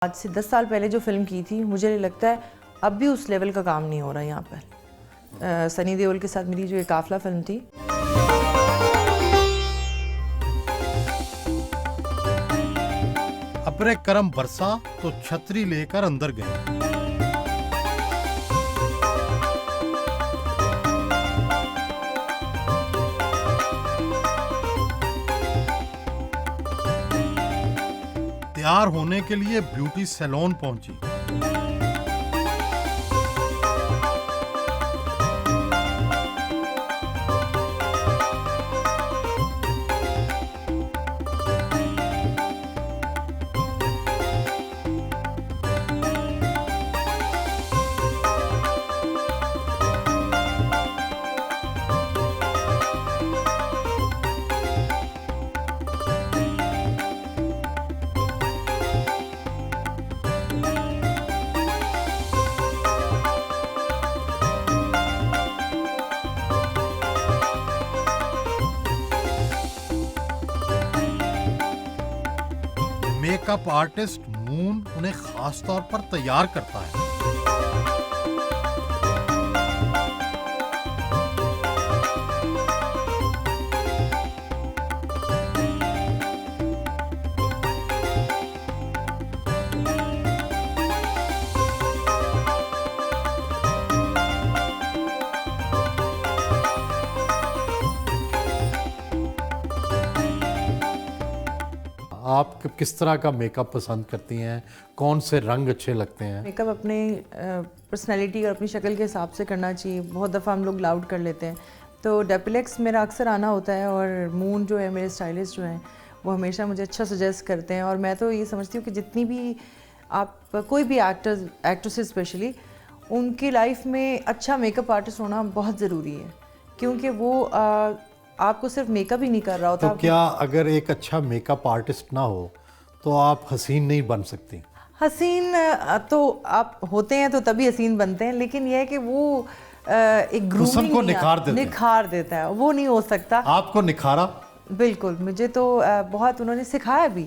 आज से 10 साल पहले जो फ़िल्म की थी, मुझे लगता है अब भी उस लेवल का काम नहीं हो रहा यहाँ पर। सनी देओल के साथ मेरी जो ये काफ़िला फ़िल्म थी, अपने करम बरसा तो छतरी लेकर अंदर गए। तैयार होने के लिए ब्यूटी सैलून पहुंची। मेकअप आर्टिस्ट मून उन्हें खास तौर पर तैयार करता है। आप किस तरह का मेकअप पसंद करती हैं? कौन से रंग अच्छे लगते हैं? मेकअप अपने पर्सनैलिटी और अपनी शक्ल के हिसाब से करना चाहिए। बहुत दफ़ा हम लोग लाउड कर लेते हैं, तो डेपिलेक्स मेरा अक्सर आना होता है और मून जो है, मेरे स्टाइलिस्ट जो हैं, वो हमेशा मुझे अच्छा सजेस्ट करते हैं। और मैं तो ये समझती हूँ कि जितनी भी आप कोई भी एक्ट्रेसेस स्पेशली, उनकी लाइफ में अच्छा मेकअप आर्टिस्ट होना बहुत ज़रूरी है, क्योंकि वो आपको सिर्फ मेकअप ही नहीं कर रहा होता। तो क्या अगर एक अच्छा मेकअप आर्टिस्ट ना हो तो आप हसीन नहीं बन सकती? हसीन तो आप होते हैं तो तभी हसीन बनते हैं, लेकिन यह है कि वो एक ग्रूमिंग को निखार देता है, वो नहीं हो सकता। आपको निखारा? बिल्कुल, मुझे तो बहुत उन्होंने सिखाया भी,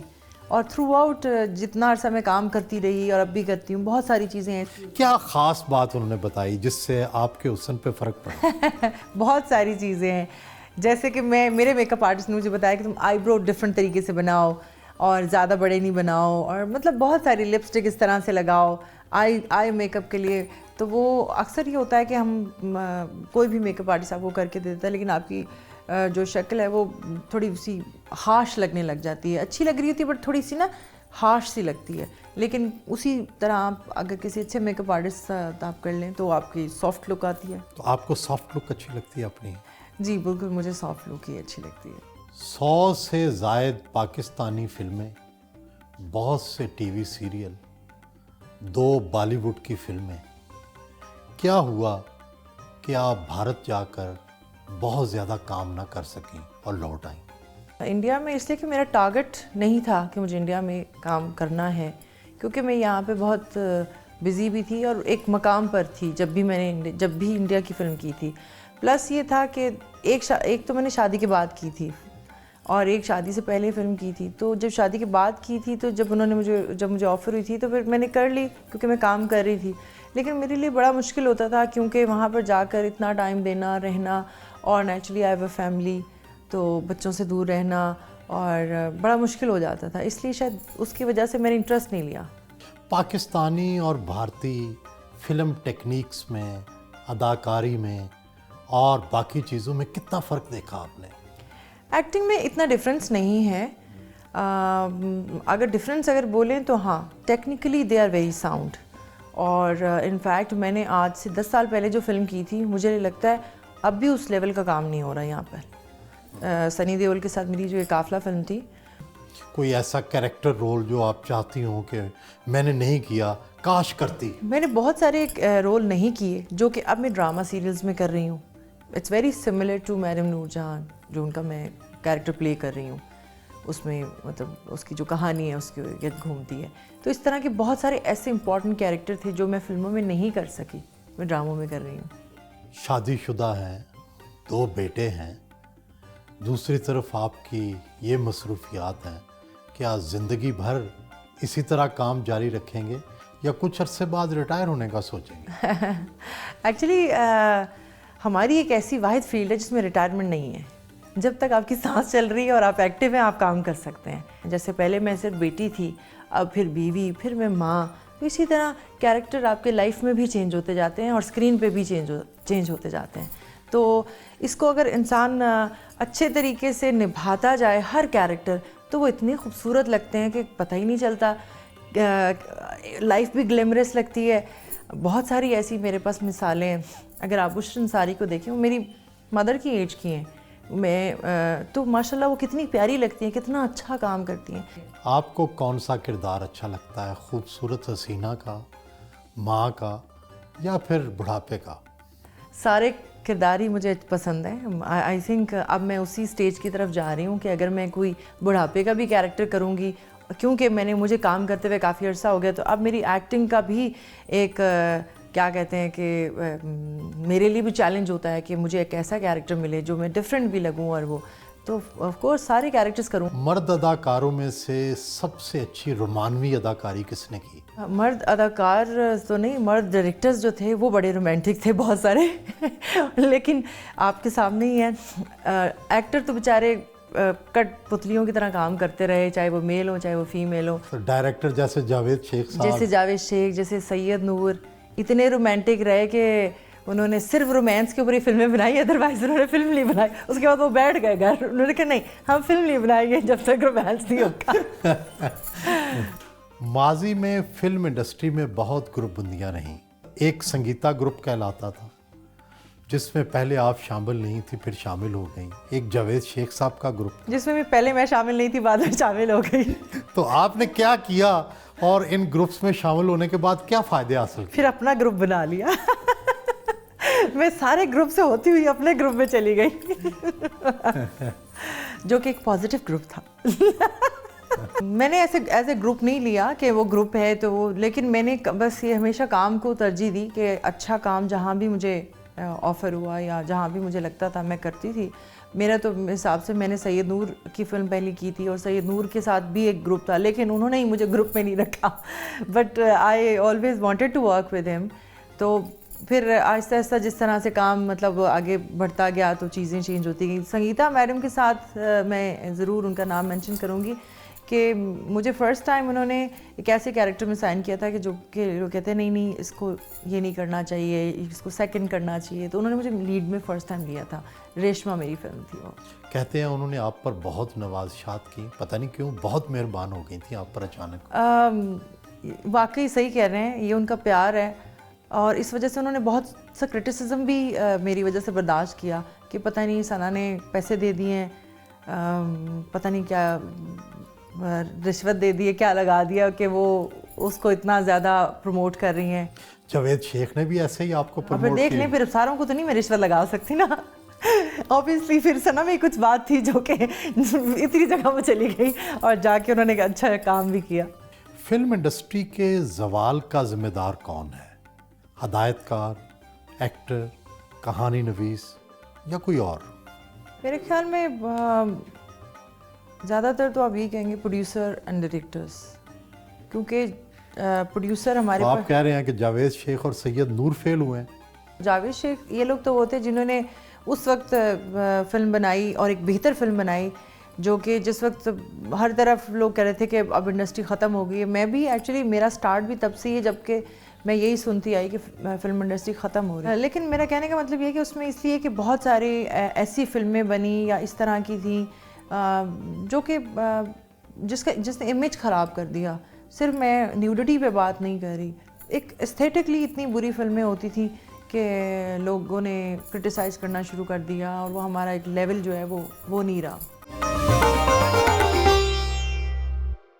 और थ्रू आउट जितना अर्सा मैं काम करती रही और अब भी करती हूँ, बहुत सारी चीज़ें हैं। क्या खास बात उन्होंने बताई जिससे आपके हुस्न पे फर्क पड़ा? बहुत सारी चीज़ें हैं, जैसे कि मेरे मेकअप आर्टिस्ट ने मुझे बताया कि तुम आईब्रो डिफरेंट तरीके से बनाओ और ज़्यादा बड़े नहीं बनाओ, और मतलब बहुत सारी लिपस्टिक इस तरह से लगाओ आई मेकअप के लिए। तो वो अक्सर ये होता है कि हम कोई भी मेकअप आर्टिस्ट आपको करके दे देता है, लेकिन आपकी जो शक्ल है वो थोड़ी सी हार्श लगने लग जाती है। अच्छी लग रही होती है बट थोड़ी सी ना हार्श सी लगती है। लेकिन उसी तरह आप अगर किसी अच्छे मेकअप आर्टिस्ट आप कर लें तो आपकी सॉफ्ट लुक आती है। तो आपको सॉफ्ट लुक अच्छी लगती है अपनी? जी बिल्कुल, मुझे सॉफ्ट लुक ही अच्छी लगती है। 100 से ज़ायद पाकिस्तानी फिल्में, बहुत से टीवी सीरियल, 2 बॉलीवुड की फिल्में। क्या हुआ कि आप भारत जाकर बहुत ज़्यादा काम ना कर सकें और लौट आईं? इंडिया में इसलिए कि मेरा टारगेट नहीं था कि मुझे इंडिया में काम करना है, क्योंकि मैं यहाँ पे बहुत बिज़ी भी थी और एक मकाम पर थी जब भी इंडिया की फ़िल्म की थी। प्लस ये था कि एक तो मैंने शादी के बाद की थी और एक शादी से पहले फ़िल्म की थी। तो जब शादी के बाद की थी, तो जब मुझे ऑफ़र हुई थी तो फिर मैंने कर ली, क्योंकि मैं काम कर रही थी। लेकिन मेरे लिए बड़ा मुश्किल होता था, क्योंकि वहाँ पर जाकर इतना टाइम देना, रहना, और naturally I have a family, तो बच्चों से दूर रहना और बड़ा मुश्किल हो जाता था। इसलिए शायद उसकी वजह से मैंने इंटरेस्ट नहीं लिया। पाकिस्तानी और भारतीय फिल्म टेक्निक्स में, अदाकारी में और बाकी चीज़ों में कितना फ़र्क देखा आपने? एक्टिंग में इतना डिफरेंस नहीं है। अगर डिफरेंस बोलें तो हाँ, technically they are very sound. और इनफैक्ट मैंने आज से 10 साल पहले जो फ़िल्म की थी, मुझे लगता है अब भी उस लेवल का काम नहीं हो रहा यहाँ पर। सनी देओल के साथ मेरी जो ये काफ़िला फ़िल्म थी। कोई ऐसा कैरेक्टर रोल जो आप चाहती हो कि मैंने नहीं किया, काश करती? मैंने बहुत सारे रोल नहीं किए जो कि अब मैं ड्रामा सीरियल्स में कर रही हूँ। It's very similar to madam Noorjahan, जो उनका मैं कैरेक्टर प्ले कर रही हूँ। उसमें मतलब उसकी जो कहानी है उसके इर्द घूमती है। तो इस तरह के बहुत सारे ऐसे इंपॉर्टेंट कैरेक्टर थे जो मैं फिल्मों में नहीं कर सकी, मैं ड्रामों में कर रही हूँ। शादीशुदा हैं, 2 बेटे हैं, दूसरी तरफ आपकी ये मसरूफियात हैं, क्या ज़िंदगी भर इसी तरह काम जारी रखेंगे या कुछ अरसे बाद रिटायर होने का सोचेंगे? एक्चुअली हमारी एक ऐसी वाहिद फील्ड है जिसमें रिटायरमेंट नहीं है। जब तक आपकी सांस चल रही है और आप एक्टिव हैं, आप काम कर सकते हैं। जैसे पहले मैं सिर्फ बेटी थी, अब फिर बीवी, फिर मैं माँ। तो इसी तरह कैरेक्टर आपके लाइफ में भी चेंज होते जाते हैं और स्क्रीन पे भी चेंज होते जाते हैं। तो इसको अगर इंसान अच्छे तरीके से निभाता जाए हर कैरेक्टर, तो वो इतने खूबसूरत लगते हैं कि पता ही नहीं चलता। लाइफ भी ग्लैमरस लगती है। बहुत सारी ऐसी मेरे पास मिसालें हैं। अगर आप बुशरा अंसारी को देखें, वो मेरी मदर की एज की हैं। तो माशाल्लाह वो कितनी प्यारी लगती हैं, कितना अच्छा काम करती हैं। आपको कौन सा किरदार अच्छा लगता है, खूबसूरत हसीना का, माँ का, या फिर बुढ़ापे का? सारे किरदार ही मुझे पसंद हैं। आई थिंक अब मैं उसी स्टेज की तरफ जा रही हूँ कि अगर मैं कोई बुढ़ापे का भी कैरेक्टर करूँगी, क्योंकि मुझे काम करते हुए काफ़ी अर्सा हो गया, तो अब मेरी एक्टिंग का भी एक क्या कहते हैं कि मेरे लिए भी चैलेंज होता है कि मुझे एक ऐसा कैरेक्टर मिले जो मैं डिफरेंट भी लगूं। और वो तो ऑफ कोर्स सारे कैरेक्टर्स करूं। मर्द अदाकारों में से सबसे अच्छी रोमानवी अदाकारी किसने की? मर्द अदाकार तो नहीं, मर्द डायरेक्टर्स जो थे वो बड़े रोमांटिक थे बहुत सारे लेकिन आपके सामने ही है। एक्टर तो बेचारे कठपुतलियों की तरह काम करते रहे, चाहे वो मेल हो चाहे वो फीमेल हो। तो डायरेक्टर जैसे जावेद शेख साहब, जैसे जावेद शेख, जैसे सैयद नूर, इतने रोमांटिक रहे कि उन्होंने सिर्फ रोमांस के ऊपर ही फिल्में बनाई, अदरवाइज उन्होंने फिल्म नहीं बनाई। उसके बाद वो बैठ गए घर, उन्होंने कहा नहीं हम फिल्म नहीं बनाएंगे जब तक रोमांस नहीं होगा। माजी में फिल्म इंडस्ट्री में बहुत ग्रुप बंदियां रहीं। एक संगीता ग्रुप कहलाता था जिसमें पहले आप शामिल नहीं थी, फिर शामिल हो गई। एक जावेद शेख साहब का ग्रुप जिसमें भी पहले मैं शामिल नहीं थी, बाद में शामिल हो गई। तो आपने क्या किया और इन ग्रुप्स में शामिल होने के बाद क्या फ़ायदे हासिल किए? फिर अपना ग्रुप बना लिया मैं सारे ग्रुप से होती हुई अपने ग्रुप में चली गई जो कि एक पॉजिटिव ग्रुप था मैंने ऐसे एज ए ग्रुप नहीं लिया कि वो ग्रुप है तो वो, लेकिन मैंने बस ये हमेशा काम को तरजीह दी कि अच्छा काम जहाँ भी मुझे ऑफ़र हुआ या जहाँ भी मुझे लगता था मैं करती थी। मेरा तो हिसाब से मैंने सैयद नूर की फ़िल्म पहले की थी और सैयद नूर के साथ भी एक ग्रुप था, लेकिन उन्होंने ही मुझे ग्रुप में नहीं रखा। But I always wanted to work with him. तो फिर आहिस्ता आहिस्ता जिस तरह से काम मतलब आगे बढ़ता गया तो चीज़ें चेंज होती गई। संगीता मैडम के साथ मैं ज़रूर उनका नाम मेंशन करूँगी कि मुझे फ़र्स्ट टाइम उन्होंने एक ऐसे कैरेक्टर में साइन किया था कि जो कहते हैं नहीं इसको ये नहीं करना चाहिए, इसको सेकंड करना चाहिए, तो उन्होंने मुझे लीड में फ़र्स्ट टाइम लिया था। रेशमा मेरी फिल्म थी वो। कहते हैं उन्होंने आप पर बहुत नवाज़शात की, पता नहीं क्यों बहुत मेहरबान हो गई थी आप पर अचानक। वाकई सही कह रहे हैं, ये उनका प्यार है और इस वजह से उन्होंने बहुत सा क्रिटिसिज्म भी मेरी वजह से बर्दाश्त किया कि पता नहीं सना ने पैसे दे दिए हैं, पता नहीं क्या रिश्वत दे दी है, क्या लगा दिया कि वो उसको इतना ज़्यादा प्रमोट कर रही हैं। जावेद शेख ने भी ऐसे ही आपको प्रमोट फिर देख लें, फिर सारों को तो नहीं मैं रिश्वत लगा सकती ना ऑब्वियसली। फिर सना में कुछ बात थी जो कि इतनी जगह पर चली गई और जाके उन्होंने अच्छा काम भी किया। फिल्म इंडस्ट्री के जवाल का जिम्मेदार कौन है? हदायतकार, एक्टर, कहानी नवीस या कोई और? मेरे ख्याल में ज़्यादातर तो आप ये कहेंगे प्रोड्यूसर एंड डायरेक्टर्स, क्योंकि प्रोड्यूसर हमारे आप कह रहे हैं कि जावेद शेख और सैयद नूर फेल हुए हैं? जावेद शेख ये लोग तो वो थे जिन्होंने उस वक्त फिल्म बनाई और एक बेहतर फिल्म बनाई, जो कि जिस वक्त हर तरफ लोग कह रहे थे कि अब इंडस्ट्री ख़त्म हो गई है। मैं भी एक्चुअली मेरा स्टार्ट भी तब से ही है जबकि मैं यही सुनती आई कि फिल्म इंडस्ट्री ख़त्म हो रही है। लेकिन मेरा कहने का मतलब ये है कि उसमें इसलिए कि बहुत सारी ऐसी फिल्में बनी या इस तरह की थी जो कि जिसने इमेज ख़राब कर दिया। सिर्फ मैं न्यूडिटी पे बात नहीं कर रही, एक एस्थेटिकली इतनी बुरी फिल्में होती थी कि लोगों ने क्रिटिसाइज़ करना शुरू कर दिया और वो हमारा एक लेवल जो है वो नहीं रहा।